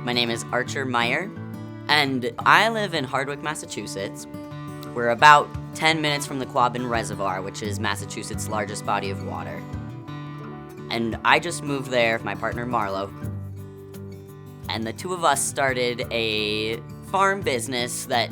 My name is Archer Meyer, and I live in Hardwick, Massachusetts. We're about 10 minutes from the Quabbin Reservoir, which is Massachusetts' largest body of water. And I just moved there with my partner Marlo. And the two of us started a farm business that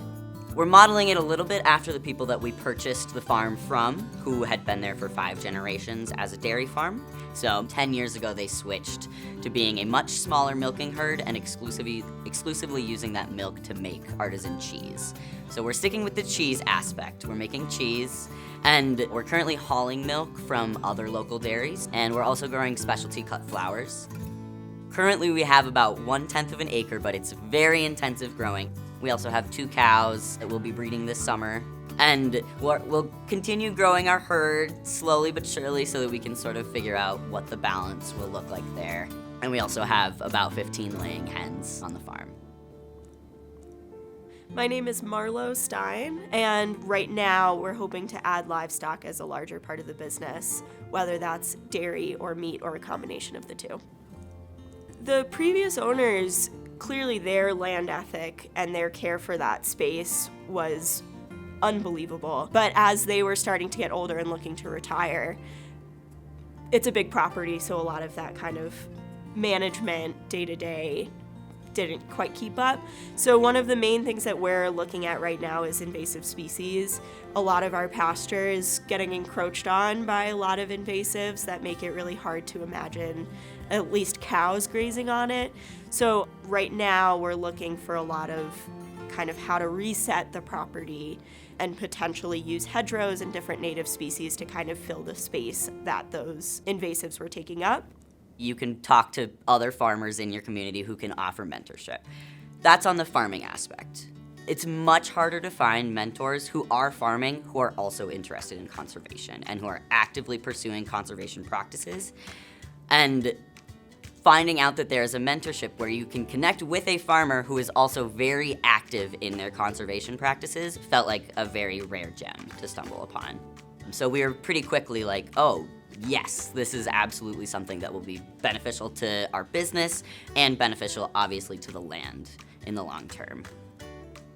we're modeling it a little bit after the people that we purchased the farm from, who had been there for 5 generations as a dairy farm. So 10 years ago, they switched to being a much smaller milking herd and exclusively using that milk to make artisan cheese. So we're sticking with the cheese aspect. We're making cheese, and we're currently hauling milk from other local dairies, and we're also growing specialty cut flowers. Currently, we have about 1/10 of an acre, but it's very intensive growing. We also have 2 cows that we'll be breeding this summer. And we'll continue growing our herd slowly but surely so that we can sort of figure out what the balance will look like there. And we also have about 15 laying hens on the farm. My name is Marlo Stein, and right now we're hoping to add livestock as a larger part of the business, whether that's dairy or meat or a combination of the two. The previous owners, clearly their land ethic and their care for that space was unbelievable. But as they were starting to get older and looking to retire, it's a big property, so a lot of that kind of management day-to-day didn't quite keep up. So one of the main things that we're looking at right now is invasive species. A lot of our pasture is getting encroached on by a lot of invasives that make it really hard to imagine at least cows grazing on it. So right now we're looking for a lot of kind of how to reset the property and potentially use hedgerows and different native species to kind of fill the space that those invasives were taking up. You can talk to other farmers in your community who can offer mentorship. That's on the farming aspect. It's much harder to find mentors who are farming who are also interested in conservation and who are actively pursuing conservation practices. And finding out that there's a mentorship where you can connect with a farmer who is also very active in their conservation practices felt like a very rare gem to stumble upon. So we were pretty quickly like, oh, yes, this is absolutely something that will be beneficial to our business and beneficial, obviously, to the land in the long term.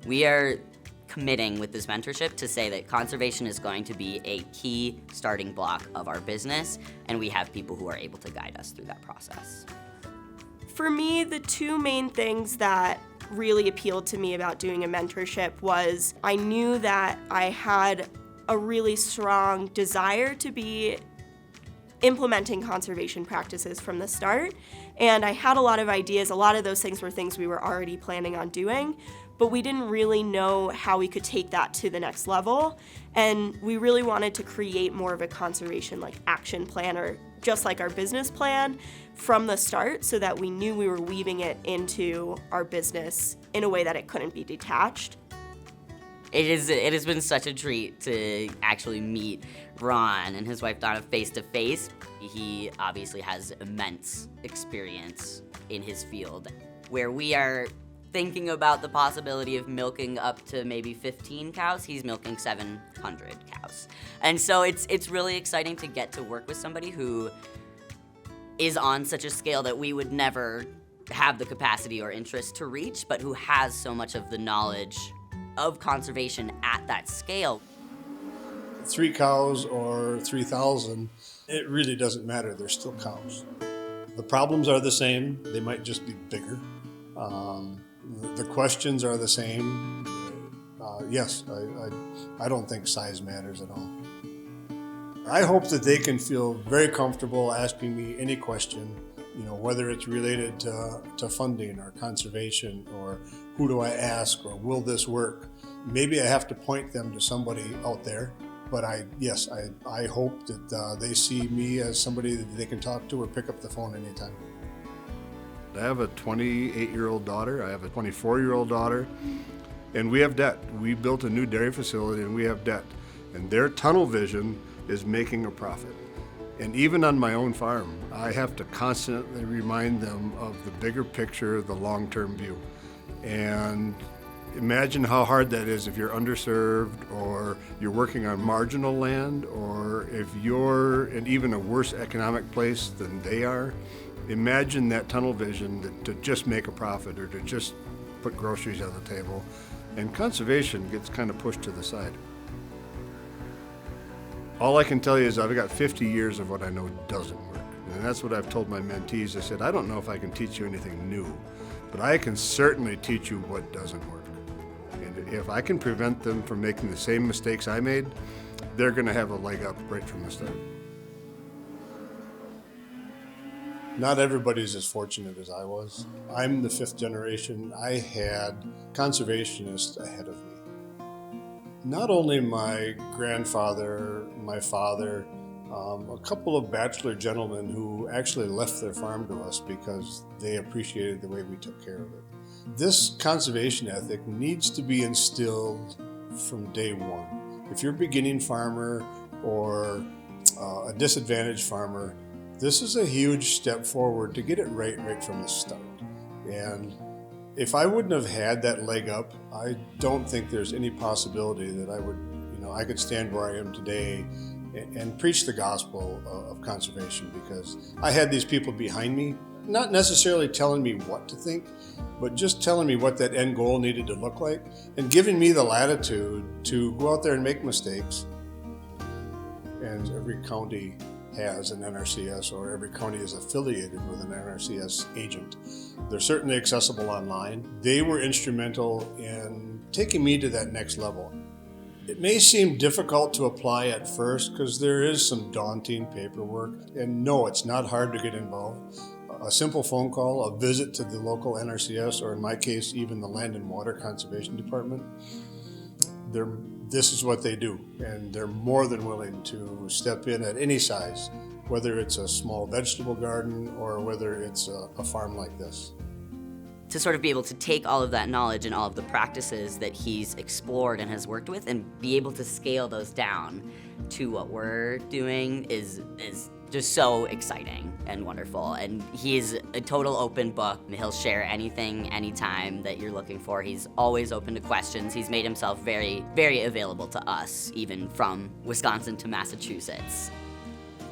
We are committing with this mentorship to say that conservation is going to be a key starting block of our business, and we have people who are able to guide us through that process. For me, the 2 main things that really appealed to me about doing a mentorship was I knew that I had a really strong desire to be implementing conservation practices from the start, and I had a lot of ideas. A lot of those things were things we were already planning on doing, but we didn't really know how we could take that to the next level, and we really wanted to create more of a conservation action plan, or just like our business plan from the start, so that we knew we were weaving it into our business in a way that it couldn't be detached. It has been such a treat to actually meet Ron and his wife Donna face to face. He obviously has immense experience in his field, where we are thinking about the possibility of milking up to maybe 15 cows. He's milking 700 cows. And so it's really exciting to get to work with somebody who is on such a scale that we would never have the capacity or interest to reach, but who has so much of the knowledge of conservation at that scale. 3 cows or 3,000, it really doesn't matter. They're still cows. The problems are the same. They might just be bigger. The questions are the same. Yes, I don't think size matters at all. I hope that they can feel very comfortable asking me any question, whether it's related to funding or conservation, or who do I ask, or will this work? Maybe I have to point them to somebody out there, but I hope that they see me as somebody that they can talk to or pick up the phone anytime. I have a 28-year-old daughter, I have a 24-year-old daughter, and we have debt. We built a new dairy facility and we have debt. And their tunnel vision is making a profit. And even on my own farm, I have to constantly remind them of the bigger picture, the long-term view. And imagine how hard that is if you're underserved, or you're working on marginal land, or if you're in even a worse economic place than they are. imagine that tunnel vision to just make a profit or to just put groceries on the table, and conservation gets kind of pushed to the side. All I can tell you is I've got 50 years of what I know doesn't work. And that's what I've told my mentees. I said, I don't know if I can teach you anything new, but I can certainly teach you what doesn't work. And if I can prevent them from making the same mistakes I made, they're going to have a leg up right from the start. Not everybody's as fortunate as I was. I'm the 5th generation. I had conservationists ahead of me. Not only my grandfather, my father, a couple of bachelor gentlemen who actually left their farm to us because they appreciated the way we took care of it. This conservation ethic needs to be instilled from day one. If you're a beginning farmer or a disadvantaged farmer, this is a huge step forward to get it right from the start. And if I wouldn't have had that leg up, I don't think there's any possibility that I could stand where I am today and preach the gospel of conservation, because I had these people behind me, not necessarily telling me what to think, but just telling me what that end goal needed to look like and giving me the latitude to go out there and make mistakes. And every county has an NRCS, or every county is affiliated with an NRCS agent. They're certainly accessible online. They were instrumental in taking me to that next level. It may seem difficult to apply at first because there is some daunting paperwork, and no, it's not hard to get involved. A simple phone call, a visit to the local NRCS, or in my case, even the Land and Water Conservation Department, this is what they do, and they're more than willing to step in at any size, whether it's a small vegetable garden or whether it's a farm like this. To sort of be able to take all of that knowledge and all of the practices that he's explored and has worked with and be able to scale those down to what we're doing is just so exciting and wonderful. And he's a total open book. He'll share anything, anytime that you're looking for. He's always open to questions. He's made himself very, very available to us, even from Wisconsin to Massachusetts.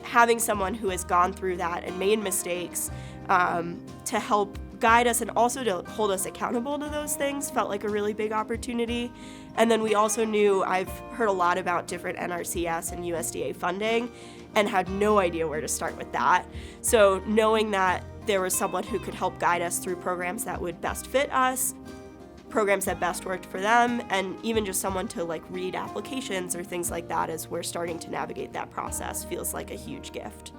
Having someone who has gone through that and made mistakes to help guide us and also to hold us accountable to those things felt like a really big opportunity. And then we also knew, I've heard a lot about different NRCS and USDA funding and had no idea where to start with that. So knowing that there was someone who could help guide us through programs that would best fit us, programs that best worked for them, and even just someone to read applications or things like that as we're starting to navigate that process feels like a huge gift.